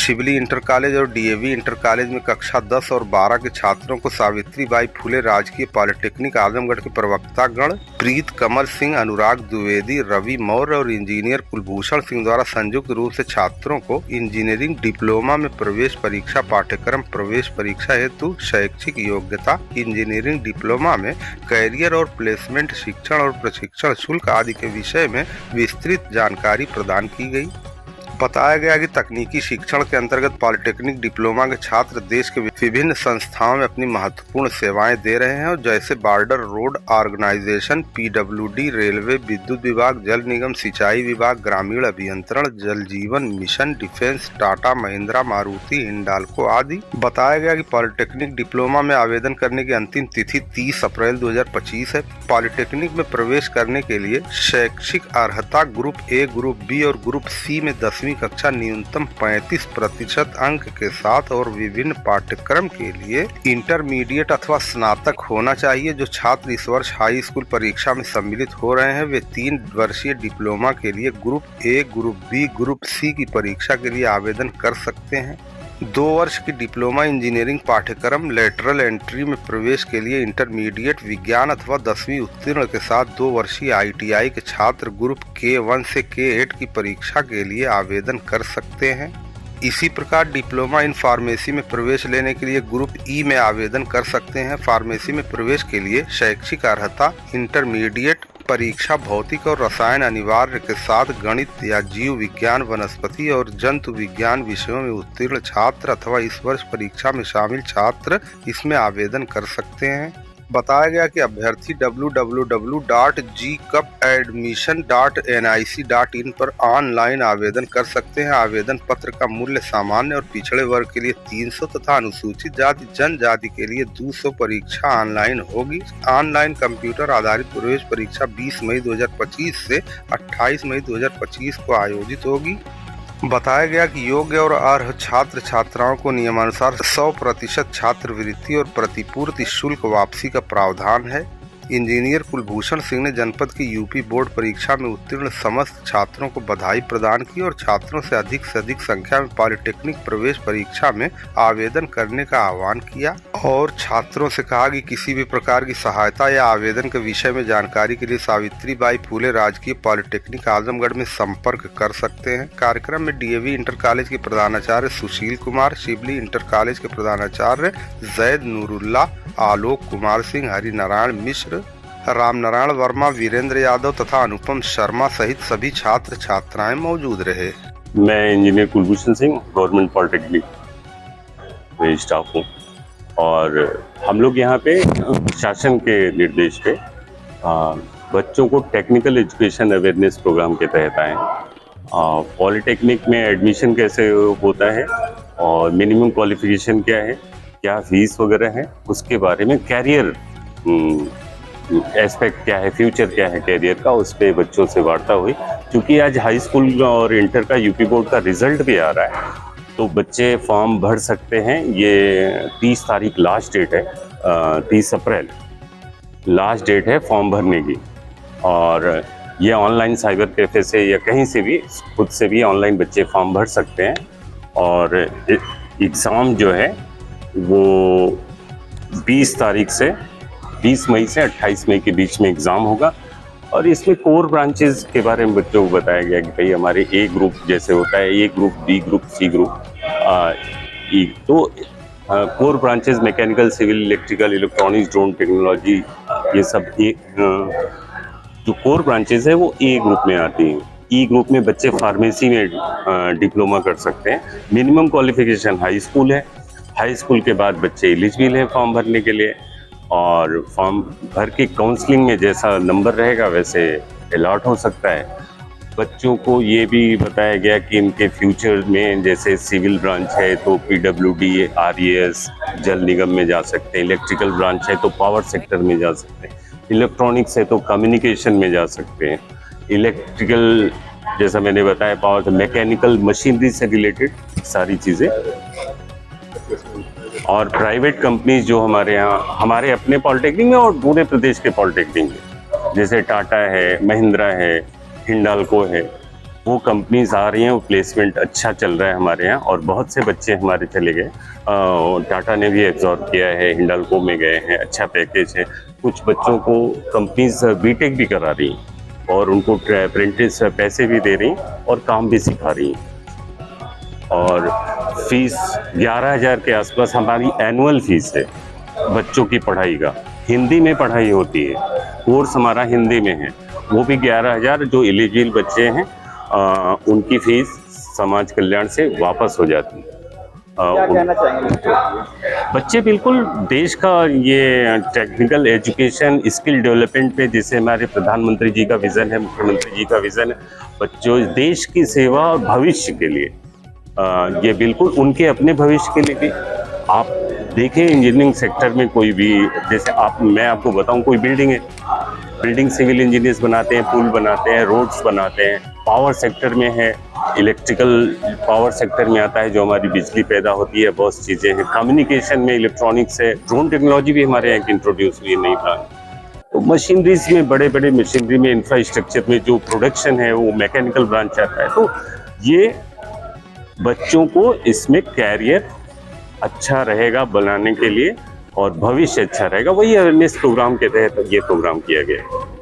शिवली inter college और DAV inter college में कक्षा 10 और 12 के छात्रों को सावित्रीबाई फुले राजकीय पॉलिटेक्निक आजमगढ़ के प्रवक्तागण प्रीत कमल सिंह, अनुराग द्विवेदी, रवि मौर्य और इंजीनियर कुलभूषण सिंह द्वारा संयुक्त रूप से छात्रों को इंजीनियरिंग डिप्लोमा में प्रवेश परीक्षा पाठ्यक्रम प्रवेश परीक्षा हेतु शैक्षिक योग्यता, इंजीनियरिंग डिप्लोमा में कैरियर और प्लेसमेंट, शिक्षण और प्रशिक्षण शुल्क आदि के विषय में विस्तृत जानकारी प्रदान की गई। बताया गया कि तकनीकी शिक्षण के अंतर्गत पॉलिटेक्निक डिप्लोमा के छात्र देश के विभिन्न संस्थाओं में अपनी महत्वपूर्ण सेवाएं दे रहे हैं और जैसे border road organisation, PWD, railway, विद्युत विभाग, जल निगम, सिंचाई विभाग, ग्रामीण अभियंत्रण, जल जीवन मिशन, डिफेंस, टाटा, महिंद्रा, मारुति, हिंडाल्को आदि। बताया गया कि पॉलिटेक्निक डिप्लोमा में आवेदन करने की अंतिम तिथि 30 अप्रैल 2025 है। पॉलिटेक्निक में प्रवेश करने के लिए शैक्षिक अर्हता ग्रुप ए, ग्रुप बी और ग्रुप सी में 10वीं कक्षा न्यूनतम 35% अंक के साथ और विभिन्न पाठ्यक्रम के लिए इंटरमीडिएट अथवा स्नातक होना चाहिए। जो छात्र इस वर्ष हाई स्कूल परीक्षा में सम्मिलित हो रहे हैं वे 3 वर्षीय डिप्लोमा के लिए group A, group B, group C की परीक्षा के लिए आवेदन कर सकते हैं। 2 वर्ष की डिप्लोमा इंजीनियरिंग पाठ्यक्रम लेटरल एंट्री में प्रवेश के लिए इंटरमीडिएट विज्ञान अथवा 10वीं उत्तीर्ण के साथ 2 वर्षीय आईटीआई के छात्र ग्रुप K1 से K8 की परीक्षा के लिए आवेदन कर सकते हैं। इसी प्रकार डिप्लोमा इन फार्मेसी में प्रवेश लेने के लिए ग्रुप ई में आवेदन कर सकते हैं। फार्मेसी में प्रवेश के लिए शैक्षिक अर्हता इंटरमीडिएट परीक्षा भौतिक और रसायन अनिवार्य के साथ गणित या जीव विज्ञान, वनस्पति और जंतु विज्ञान विषयों में उत्तीर्ण छात्र अथवा इस वर्ष परीक्षा में शामिल छात्र इसमें आवेदन कर सकते हैं। बताया गया कि अभ्यर्थी www.gcupadmission.nic.in पर ऑनलाइन आवेदन कर सकते हैं। आवेदन पत्र का मूल्य सामान्य और पिछड़े वर्ग के लिए 300 तथा अनुसूचित जाति जनजाति के लिए 200 परीक्षा ऑनलाइन होगी। ऑनलाइन कंप्यूटर आधारित प्रवेश परीक्षा 20 मई 2025 से 28 मई 2025 को आयोजित होगी। बताया गया कि योग्य और अर्ह छात्र छात्राओं को नियमानुसार 100% छात्रवृत्ति और प्रतिपूर्ति शुल्क वापसी का प्रावधान है। इंजीनियर कुलभूषण सिंह ने जनपद की यूपी बोर्ड परीक्षा में उत्तीर्ण समस्त छात्रों को बधाई प्रदान की और छात्रों से अधिक संख्या में पॉलिटेक्निक प्रवेश परीक्षा में आवेदन करने का आह्वान किया और छात्रों से कहा कि किसी भी प्रकार की सहायता या आवेदन के विषय में जानकारी के लिए सावित्रीबाई फुले राजकीय पॉलिटेक्निक आजमगढ़ में संपर्क कर सकते हैं। कार्यक्रम में डीएवी इंटर कॉलेज के प्रधानाचार्य सुशील कुमार, शिवली इंटर कॉलेज के प्रधानाचार्य जैद नूरुल्लाह, आलोक कुमार सिंह, हरिनारायण मिश्र, रामनारायण वर्मा, वीरेंद्र यादव तथा अनुपम शर्मा सहित सभी छात्र छात्राएं मौजूद रहे। मैं engineer Kulbhushan Singh government polytechnic में स्टाफ हूँ और हम लोग यहाँ पे शासन के निर्देश पे बच्चों को टेक्निकल एजुकेशन अवेयरनेस प्रोग्राम के तहत आए। पॉलिटेक्निक में एडमिशन कैसे होता है और मिनिमम क्वालिफिकेशन क्या है, क्या फीस वगैरह है, उसके बारे में कैरियर एस्पेक्ट क्या है, फ्यूचर क्या है कैरियर का, उस पर बच्चों से वार्ता हुई। क्योंकि आज हाई स्कूल और इंटर का यूपी बोर्ड का रिजल्ट भी आ रहा है तो बच्चे फॉर्म भर सकते हैं। ये 30 तारीख लास्ट डेट है, 30 अप्रैल लास्ट डेट है फॉर्म भरने की। और ये ऑनलाइन साइबर कैफे से या कहीं से भी खुद से भी ऑनलाइन बच्चे फॉर्म भर सकते हैं। और एग्ज़ाम जो है वो 20 मई से 28 मई के बीच में एग्ज़ाम होगा। और इसमें कोर ब्रांचेस के बारे में बच्चों को बताया गया कि भाई हमारे ए ग्रुप जैसे होता है, A group, B group, C group, तो core branches mechanical, civil, electrical, electronics, drone technology, ये सब जो कोर ब्रांचेस है वो ए ग्रुप में आती हैं। ई ग्रुप में बच्चे फार्मेसी में डिप्लोमा कर सकते हैं। मिनिमम क्वालिफिकेशन हाई स्कूल है। हाई स्कूल के बाद बच्चे एलिजिबल हैं फॉर्म भरने के लिए और फॉर्म भर के काउंसलिंग में जैसा नंबर रहेगा वैसे अलॉट हो सकता है। बच्चों को ये भी बताया गया कि इनके फ्यूचर में जैसे सिविल ब्रांच है तो पीडब्ल्यूडी, आरईएस, जल निगम में जा सकते हैं। इलेक्ट्रिकल ब्रांच है तो पावर सेक्टर में जा सकते हैं। इलेक्ट्रॉनिक्स है तो कम्युनिकेशन में जा सकते हैं। इलेक्ट्रिकल जैसा मैंने बताया, पावर, मैकेनिकल, मशीनरी से रिलेटेड सारी चीज़ें। और प्राइवेट कंपनीज जो हमारे यहाँ, हमारे अपने पॉलिटेक्निक में और पूरे प्रदेश के पॉलिटेक्निक में, जैसे टाटा है, महिंद्रा है, हिंडाल्को है, वो कंपनीज आ रही हैं, वो प्लेसमेंट अच्छा चल रहा है हमारे यहाँ और बहुत से बच्चे हमारे चले गए। टाटा ने भी एब्जॉर्ब किया है, हिंडाल्को में गए हैं, अच्छा पैकेज है। कुछ बच्चों को कंपनीज बीटेक भी करा रही हैं और उनको अप्रेंटिस पैसे भी दे रही हैं और काम भी सिखा रही हैं। और फीस 11,000 के आसपास हमारी एनुअल फीस है बच्चों की पढ़ाई का। हिंदी में पढ़ाई होती है, कोर्स हमारा हिंदी में है। वो भी 11,000 जो एलिजिबल बच्चे हैं उनकी फीस समाज कल्याण से वापस हो जाती है। क्या कहना चाहेंगे? बच्चे बिल्कुल देश का ये टेक्निकल एजुकेशन स्किल डेवलपमेंट पे, जैसे हमारे प्रधानमंत्री जी का विज़न है, मुख्यमंत्री जी का विज़न है, बच्चों देश की सेवा और भविष्य के लिए, ये बिल्कुल उनके अपने भविष्य के लिए भी। आप देखें इंजीनियरिंग सेक्टर में कोई भी, जैसे मैं आपको बताऊं, कोई बिल्डिंग है, बिल्डिंग सिविल इंजीनियर्स बनाते हैं, पुल बनाते हैं, रोड्स बनाते हैं। पावर सेक्टर में है, इलेक्ट्रिकल पावर सेक्टर में आता है जो हमारी बिजली पैदा होती है, बहुत चीज़ें हैं। कम्युनिकेशन में इलेक्ट्रॉनिक्स है, ड्रोन टेक्नोलॉजी भी हमारे यहाँ इंट्रोड्यूस हुई है नई ब्रांच। तो मशीनरीज में, बड़े बड़े मशीनरी में, इंफ्रास्ट्रक्चर में जो प्रोडक्शन है वो मैकेनिकल ब्रांच आता है। तो ये बच्चों को इसमें कैरियर अच्छा रहेगा बनाने के लिए और भविष्य अच्छा रहेगा, वही अवेयरनेस प्रोग्राम के तहत ये प्रोग्राम किया गया है।